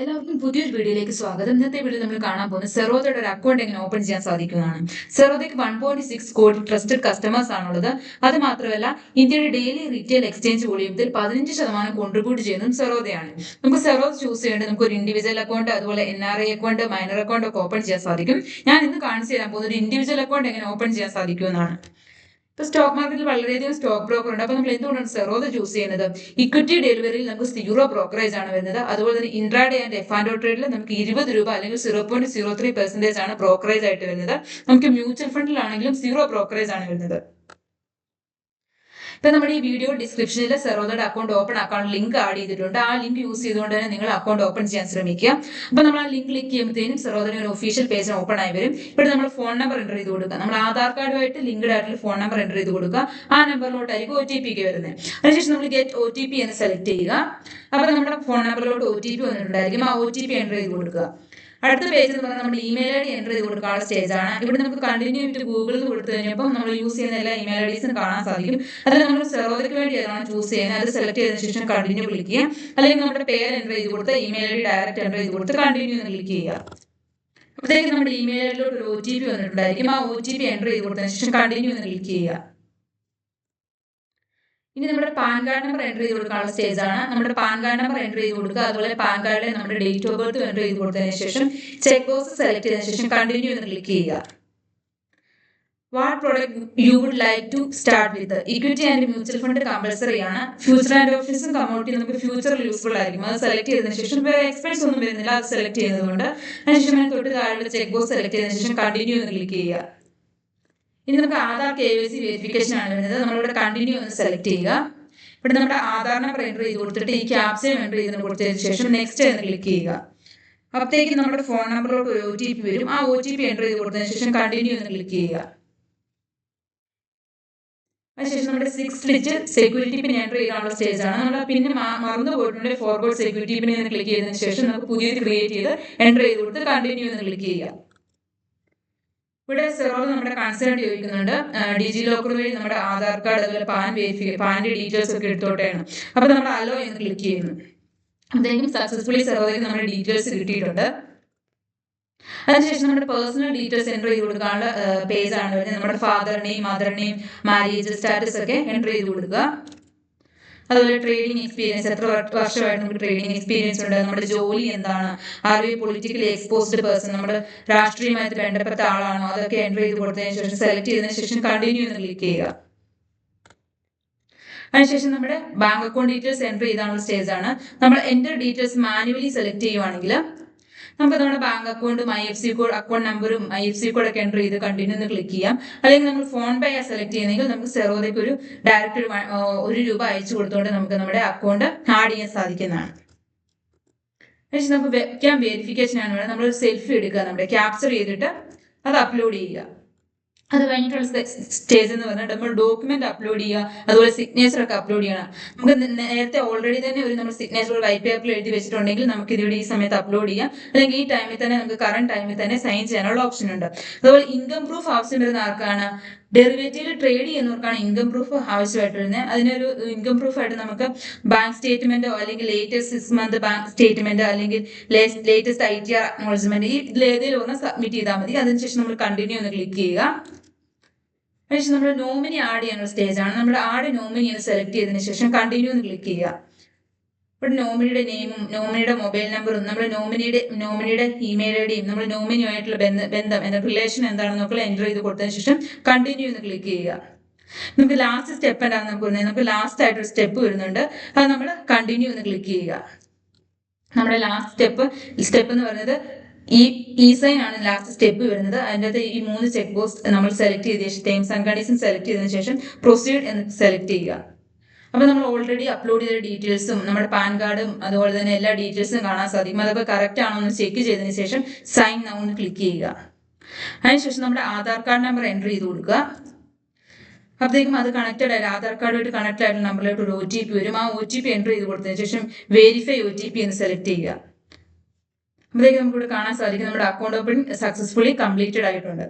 എല്ലാവർക്കും പുതിയൊരു വീഡിയോയിലേക്ക് സ്വാഗതം. ഇന്നത്തെ വീഡിയോ നമ്മൾ കാണാൻ പോകുന്നത് സെറോദയുടെ ഒരു അക്കൗണ്ട് എങ്ങനെ ഓപ്പൺ ചെയ്യാൻ സാധിക്കുന്നതാണ്. സെറോദയ്ക്ക് 1.6 കോടി ട്രസ്റ്റഡ് കസ്റ്റമേഴ്സ് ആണുള്ളത്. അത് മാത്രമല്ല ഇന്ത്യയുടെ ഡെയിലി റീറ്റെയിൽ എക്സ്ചേഞ്ച് വോളിയത്തിൽ 15% കോൺട്രിബ്യൂട്ട് ചെയ്യുന്നതും സെറോദയാണ്. നമുക്ക് സെറോദ് ചൂസ് ചെയ്യേണ്ടത് നമുക്ക് ഒരു ഇൻഡിവിജ്വൽ അക്കൗണ്ട്, അതുപോലെ NRI അക്കൗണ്ട്, മൈനർ അക്കൗണ്ട് ഒക്കെ ഓപ്പൺ ചെയ്യാൻ സാധിക്കും. ഞാൻ ഇന്ന് കാണിച്ചു തരാൻ പോകുന്നത് ഒരു ഇൻഡിവിജ്വൽ അക്കൗണ്ട് എങ്ങനെ ഓപ്പൺ ചെയ്യാൻ സാധിക്കുമെന്നാണ്. ഇപ്പൊ സ്റ്റോക്ക് മാർക്കറ്റിൽ വളരെയധികം സ്റ്റോക്ക് ബ്രോക്കർ ഉണ്ട്. അപ്പൊ നമ്മൾ എന്തുകൊണ്ടാണ് സെറോദ ചൂസ് ചെയ്യുന്നത്? ഇക്വിറ്റി ഡെലിവറിയിൽ നമുക്ക് 0 ബ്രോക്കറേജ് ആണ് വരുന്നത്. അതുപോലെ തന്നെ ഇൻട്രാഡേ ആൻഡ് F&O ട്രേഡിൽ നമുക്ക് 20 രൂപ അല്ലെങ്കിൽ 0.03% ആണ് ബ്രോക്കറേജ് ആയിട്ട് വരുന്നത്. നമുക്ക് മ്യൂച്വൽ ഫണ്ടിലാണെങ്കിലും 0 ബ്രോക്കറേജ് ആണ് വരുന്നത്. ഇപ്പൊ നമ്മുടെ ഈ വീഡിയോ ഡിസ്ക്രിപ്ഷനിൽ സെറോദയുടെ അക്കൗണ്ട് ഓപ്പൺ ആക്കാൻ ലിങ്ക് ആഡ് ചെയ്തിട്ടുണ്ട്. ആ ലിങ്ക് യൂസ് ചെയ്തുകൊണ്ട് തന്നെ നിങ്ങൾ അക്കൗണ്ട് ഓപ്പൺ ചെയ്യാൻ ശ്രമിക്കുക. അപ്പൊ നമ്മൾ ആ ലിങ്ക് ക്ലിക്ക് ചെയ്യുമ്പോഴത്തേനും സെറോദയുടെ ഒരു ഒഫീഷ്യൽ പേജ് ഓപ്പൺ ആയി വരും. ഇവിടെ നമ്മൾ ഫോൺ നമ്പർ എൻ്റർ ചെയ്ത് കൊടുക്കുക. നമ്മൾ ആധാർ കാർഡുമായിട്ട് ലിങ്ക്ഡ് ആയിട്ടുള്ള ഫോൺ നമ്പർ എൻ്റർ ചെയ്ത് കൊടുക്കുക. ആ നമ്പറിലോട്ടായിരിക്കും OTP വരുന്നത്. അതിനുശേഷം നമ്മൾ ഗെറ്റ് OTP എന്ന് സെലക്ട് ചെയ്യുക. അപ്പോൾ നമ്മുടെ ഫോൺ നമ്പറിലോട്ട് OTP വന്നിട്ടുണ്ടായിരിക്കും. ആ OTP എൻ്റർ ചെയ്ത് കൊടുക്കുക. അടുത്ത പേജ് എന്ന് പറഞ്ഞാൽ നമ്മൾ ഇമെയിൽ ID എൻ്റർ ചെയ്ത് കൊടുക്കാനുള്ള സ്റ്റേജ് ആണ്. ഇവിടെ നമുക്ക് കണ്ടിന്യൂ ആയിട്ട് ഗൂഗിളിൽ കൊടുത്തു കഴിഞ്ഞപ്പോൾ നമ്മൾ യൂസ് ചെയ്യുന്ന എല്ലാ ഇമെയിൽ IDs കാണാൻ സാധിക്കും. അതിൽ നമ്മൾ സെറോദയ്ക്ക് വേണ്ടി ഏതാണ് ചൂസ് ചെയ്യുന്നത് അത് സെലക്ട് ചെയ്തതിനു ശേഷം കണ്ടിന്യൂ ക്ലിക്ക് ചെയ്യുക. അല്ലെങ്കിൽ നമ്മുടെ പേര് എൻ്റർ ചെയ്ത് കൊടുത്ത് ഇമെയിൽ ID ഡയറക്റ്റ് എൻ്റർ ചെയ്ത് കൊടുത്ത് കണ്ടിന്യൂ എന്ന് ക്ലിക്ക് ചെയ്യുക. അപ്പോഴത്തേക്ക് നമ്മുടെ ഇമെയിൽ ഐഡിയിലോട്ട് ഒരു OTP വന്നിട്ടുണ്ടായിരിക്കും. ആ OTP എൻ്റർ ചെയ്ത് കൊടുത്തതിനു ശേഷം കണ്ടിന്യൂ എന്ന് ക്ലിക്ക് ചെയ്യുക. ഇനി നമ്മുടെ പാൻ കാർഡ് നമ്പർ എൻ്റർ ചെയ്ത് കൊടുക്കാനുള്ള സ്റ്റേജ് ആണ്. നമ്മുടെ പാൻ കാർഡ് നമ്പർ എൻ്റർ ചെയ്ത് കൊടുക്കുക. അതുപോലെ പാൻ കാർഡിലെ നമ്മുടെ ഡേറ്റ് ഓഫ് ബർത്ത് എൻ്റർ ചെയ്ത് കൊടുത്തതിന് ശേഷം ചെക്ക് ബോക്സ് സെലക്ട് ചെയ്തതിനു ശേഷം കണ്ടിന്യൂ എന്ന് ക്ലിക്ക് ചെയ്യുക. What product you would like to start with? Equity and mutual fund compulsory ആണ്. ഫ്യൂച്ചർ ആൻഡ് ഓപ്ഷൻസും കമ്മോഡിറ്റി നമുക്ക് ഫ്യൂച്ചറിൽ യൂസ്ഫുൾ ആയിരിക്കും. അത് സെലക്ട് ചെയ്തതിനു ശേഷം എക്സ്പെൻസ് ഒന്നും വരുന്നില്ല, അത് സെലക്ട് ചെയ്യുന്നതുകൊണ്ട് അതിനുശേഷം തൊട്ട് താഴെ ചെക്ക് ബോക്സ് സെലക്ട് ചെയ്തതിനു ശേഷം കണ്ടിന്യൂ എന്ന് ക്ലിക്ക് ചെയ്യുക. ഇനി നമുക്ക് ആധാർ KYC വെരിഫിക്കേഷൻ ആണ് വരുന്നത്. നമ്മളിവിടെ കണ്ടിന്യൂ എന്ന് സെലക്ട് ചെയ്യുക. ഇവിടെ നമ്മുടെ ആധാർ നമ്പർ എൻ്റർ ചെയ്ത് കൊടുത്തിട്ട് ഈ ക്യാപ്ചയും എൻ്റർ ചെയ്ത് കൊടുത്തതിന് ശേഷം നെക്സ്റ്റ് എന്ന് ക്ലിക്ക് ചെയ്യുക. അപ്പോഴത്തേക്ക് നമ്മുടെ ഫോൺ നമ്പറിലോട്ട് ഒരു OTP വരും. ആ OTP എൻ്റർ ചെയ്ത് കൊടുത്തതിന് ശേഷം കണ്ടിന്യൂ എന്ന് ക്ലിക്ക് ചെയ്യുക. അതിനുശേഷം നമ്മുടെ 6 ഡിജിറ്റ് സെക്യൂരിറ്റി പിൻ എൻ്റർ ചെയ്യാനുള്ള സ്റ്റേജ് ആണ്. നമ്മൾ പിന്നെ മറന്നു പോയിട്ടുണ്ടെങ്കിൽ ഫോർവേഡ് സെക്യൂരിറ്റി പിൻ എന്ന് ക്ലിക്ക് ചെയ്തതിന് ശേഷം നമുക്ക് പുതിയത് ക്രിയേറ്റ് ചെയ്ത് എൻ്റർ ചെയ്ത് കൊടുത്ത് കണ്ടിന്യൂ എന്ന് ക്ലിക്ക് ചെയ്യുക. ഇവിടെ സെറോദ നമ്മുടെ കൺസേൺ ചോദിക്കുന്നുണ്ട്. ഡിജി ലോക്കർ വഴി നമ്മുടെ ആധാർ കാർഡ് അതുപോലെ പാൻ്റെ ഡീറ്റെയിൽസ് ഒക്കെ എടുത്തോട്ടെയാണ്. അപ്പോൾ നമ്മൾ അലോ എന്ന് ക്ലിക്ക് ചെയ്യുന്നു. അതെങ്കിലും സക്സസ്ഫുള്ളി സെറോദയ്ക്ക് നമ്മുടെ ഡീറ്റെയിൽസ് കിട്ടിയിട്ടുണ്ട്. അതിനുശേഷം നമ്മുടെ പേഴ്സണൽ ഡീറ്റെയിൽസ് എൻ്റർ ചെയ്ത് കൊടുക്കാനുള്ള പേജ് ആണ് വരുന്നത്. നമ്മുടെ father name, mother name, marriage status ഒക്കെ എൻ്റർ ചെയ്ത് കൊടുക്കുക. അതുപോലെ ട്രേഡിംഗ് എക്സ്പീരിയൻസ്, എത്ര വർഷമായിട്ട് നമുക്ക് ട്രേഡിംഗ് എക്സ്പീരിയൻസ് ഉണ്ട്, നമ്മുടെ ജോലി എന്താണ്, are you politically exposed person, നമ്മുടെ രാഷ്ട്രീയമായിട്ട് ബന്ധപ്പെട്ട ആളാണോ, അതൊക്കെ എൻ്റർ ചെയ്ത് കൊടുത്തതിന് ശേഷം സെലക്ട് ചെയ്തതിനു ശേഷം കണ്ടിന്യൂ എന്ന് ക്ലിക്ക് ചെയ്യുക. അതിനുശേഷം നമ്മുടെ ബാങ്ക് അക്കൗണ്ട് ഡീറ്റെയിൽസ് എൻ്റർ ചെയ്താനുള്ള സ്റ്റേജ് ആണ്. നമ്മൾ എൻ്റർ ഡീറ്റെയിൽസ് മാനുവലി സെലക്ട് ചെയ്യുവാണെങ്കിൽ നമുക്ക് നമ്മുടെ ബാങ്ക് അക്കൗണ്ടും IFSC കോഡ് അക്കൗണ്ട് നമ്പറും IFSC കോഡ് ഒക്കെ എൻ്റർ ചെയ്ത് കണ്ടിന്യൂ എന്ന് ക്ലിക്ക് ചെയ്യാം. അല്ലെങ്കിൽ നമ്മൾ ഫോൺ പേ സെലക്ട് ചെയ്യുന്നെങ്കിൽ നമുക്ക് സെറോദയ്ക്ക് ഒരു ഡയറക്റ്റ് ₹1 അയച്ചു കൊടുത്തുകൊണ്ട് നമുക്ക് നമ്മുടെ അക്കൗണ്ട് ആഡ് ചെയ്യാൻ സാധിക്കുന്നതാണ്. പക്ഷേ നമുക്ക് വെബ്കാം വെരിഫിക്കേഷൻ ആണ് വേണം. നമ്മൾ സെൽഫി എടുക്കുക, നമ്മുടെ ക്യാപ്ചർ ചെയ്തിട്ട് അത് അപ്ലോഡ് ചെയ്യുക. അത് കഴിഞ്ഞിട്ടുള്ള സ്റ്റേജ് എന്ന് പറഞ്ഞാൽ നമ്മൾ ഡോക്യുമെന്റ് അപ്ലോഡ് ചെയ്യുക, അതുപോലെ സിഗ്നേച്ചർ ഒക്കെ അപ്ലോഡ് ചെയ്യണം. നമുക്ക് നേരത്തെ ഓൾറെഡി തന്നെ ഒരു നമ്മൾ സിഗ്നേച്ചർ വൈറ്റ് പേപ്പറിൽ എഴുതി വെച്ചിട്ടുണ്ടെങ്കിൽ നമുക്ക് ഇതിവിടെ ഈ സമയത്ത് അപ്ലോഡ് ചെയ്യാം. അല്ലെങ്കിൽ ഈ ടൈമിൽ തന്നെ നമുക്ക് കറണ്ട് ടൈമിൽ തന്നെ സൈൻ ചെയ്യാനുള്ള ഓപ്ഷൻ ഉണ്ട്. അതുപോലെ ഇൻകം പ്രൂഫ് ആവശ്യം വരുന്ന ആർക്കാണ്? ഡെറിവേറ്റീവിൽ ട്രേഡ് ചെയ്യുന്നവർക്കാണ് ഇൻകം പ്രൂഫ് ആവശ്യമായിട്ട് വരുന്നത്. അതിനൊരു ഇൻകം പ്രൂഫ് ആയിട്ട് നമുക്ക് ബാങ്ക് സ്റ്റേറ്റ്മെന്റോ അല്ലെങ്കിൽ ലേറ്റസ്റ്റ് 6 മന്ത് ബാങ്ക് സ്റ്റേറ്റ്മെന്റ് അല്ലെങ്കിൽ ലേറ്റസ്റ്റ് ITR അക്നോളജ്മെന്റ് ഈ ഇതിലേതെങ്കിലും ഒന്ന് സബ്മിറ്റ് ചെയ്താൽ മതി. അതിനുശേഷം നമ്മൾ കണ്ടിന്യൂ എന്ന് ക്ലിക്ക് ചെയ്യുക. അതിനുശേഷം നമ്മൾ നോമിനി ആഡ് ചെയ്യാനുള്ള സ്റ്റേജ് ആണ്. നമ്മൾ ആഡ് നോമിനി എന്ന് സെലക്ട് ചെയ്തതിനു ശേഷം കണ്ടിന്യൂ എന്ന് ക്ലിക്ക് ചെയ്യുക. ഇവിടെ നോമിനിയുടെ നെയിമും നോമിനിയുടെ മൊബൈൽ നമ്പറും നമ്മൾ നോമിനിയുടെ ഇമെയിൽ IDയും നമ്മൾ നോമിനിയുമായിട്ടുള്ള ബന്ധം എന്ന റിലേഷൻ എന്താണെന്നൊക്കെ എൻ്റർ ചെയ്ത് കൊടുത്തതിന് ശേഷം കണ്ടിന്യൂ എന്ന് ക്ലിക്ക് ചെയ്യുക. നമുക്ക് ലാസ്റ്റ് സ്റ്റെപ്പ് എന്താണെന്ന് നമുക്ക് വരുന്നത്, നമുക്ക് ലാസ്റ്റ് ആയിട്ടൊരു സ്റ്റെപ്പ് വരുന്നുണ്ട്. അത് നമ്മൾ കണ്ടിന്യൂ എന്ന് ക്ലിക്ക് ചെയ്യുക. നമ്മുടെ ലാസ്റ്റ് സ്റ്റെപ്പ് എന്ന് പറയുന്നത് ഈ സൈൻ ആണ് ലാസ്റ്റ് സ്റ്റെപ്പ് വരുന്നത്. അതിൻ്റെ അകത്ത് ഈ 3 ചെക്ക് ബോക്സ് നമ്മൾ സെലക്ട് ചെയ്ത ശേഷം ടേംസ് ആൻഡ് കണ്ടീഷൻ സെലക്ട് ചെയ്തതിനു ശേഷം പ്രൊസീഡ് എന്ന് സെലക്ട് ചെയ്യുക. അപ്പോൾ നമ്മൾ ഓൾറെഡി അപ്ലോഡ് ചെയ്ത ഡീറ്റെയിൽസും നമ്മുടെ പാൻ കാർഡും അതുപോലെ തന്നെ എല്ലാ ഡീറ്റെയിൽസും കാണാൻ സാധിക്കും. അതൊക്കെ കറക്റ്റ് ആണോ എന്ന് ചെക്ക് ചെയ്തതിന് ശേഷം സൈൻ നൗ എന്ന് ക്ലിക്ക് ചെയ്യുക. അതിനുശേഷം നമ്മുടെ ആധാർ കാർഡ് നമ്പർ എൻ്റർ ചെയ്ത് കൊടുക്കുക. അപ്പോഴത്തേക്കും അത് കണക്റ്റഡ് ആയിട്ട് ആധാർ കാർഡുമായിട്ട് കണക്റ്റ് ആയിട്ടുള്ള നമ്പറിലോട്ട് ഒരു OTP വരും. ആ OTP എൻ്റർ ചെയ്ത് കൊടുത്തതിന് ശേഷം വെരിഫൈ OTP എന്ന് സെലക്ട് ചെയ്യുക. അപ്പോഴത്തേക്ക് നമുക്കിവിടെ കാണാൻ സാധിക്കും നമ്മുടെ അക്കൗണ്ട് ഓപ്പണിംഗ് സക്സസ്ഫുള്ളി കംപ്ലീറ്റഡ് ആയിട്ടുണ്ട്.